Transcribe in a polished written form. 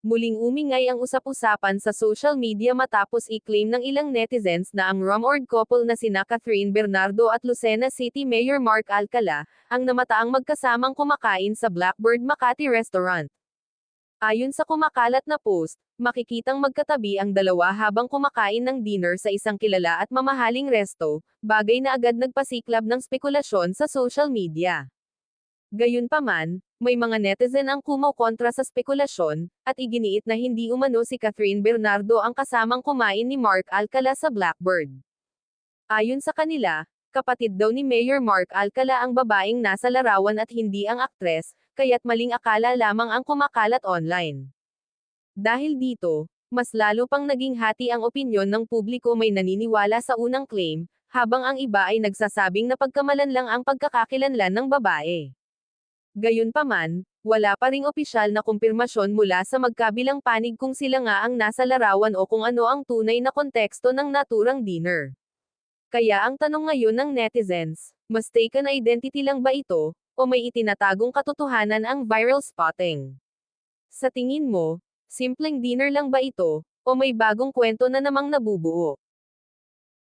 Muling umingay ang usap-usapan sa social media matapos i-claim ng ilang netizens na ang rumored couple na sina Catherine Bernardo at Lucena City Mayor Mark Alcala, ang namataang magkasamang kumakain sa Blackbird Makati Restaurant. Ayon sa kumakalat na post, makikitang magkatabi ang dalawa habang kumakain ng dinner sa isang kilala at mamahaling resto, bagay na agad nagpasiklab ng spekulasyon sa social media. Gayunpaman, may mga netizen ang kumokontra sa spekulasyon, at iginiit na hindi umano si Catherine Bernardo ang kasamang kumain ni Mark Alcala sa Blackbird. Ayon sa kanila, kapatid daw ni Mayor Mark Alcala ang babaeng nasa larawan at hindi ang aktres, kaya't maling akala lamang ang kumakalat online. Dahil dito, mas lalo pang naging hati ang opinyon ng publiko, may naniniwala sa unang claim, habang ang iba ay nagsasabing na pagkamalan lang ang pagkakakilanlan ng babae. Gayunpaman, wala pa ring opisyal na kumpirmasyon mula sa magkabilang panig kung sila nga ang nasa larawan o kung ano ang tunay na konteksto ng naturang dinner. Kaya ang tanong ngayon ng netizens, mistaken identity lang ba ito, o may itinatagong katotohanan ang viral spotting? Sa tingin mo, simpleng dinner lang ba ito, o may bagong kwento na namang nabubuo?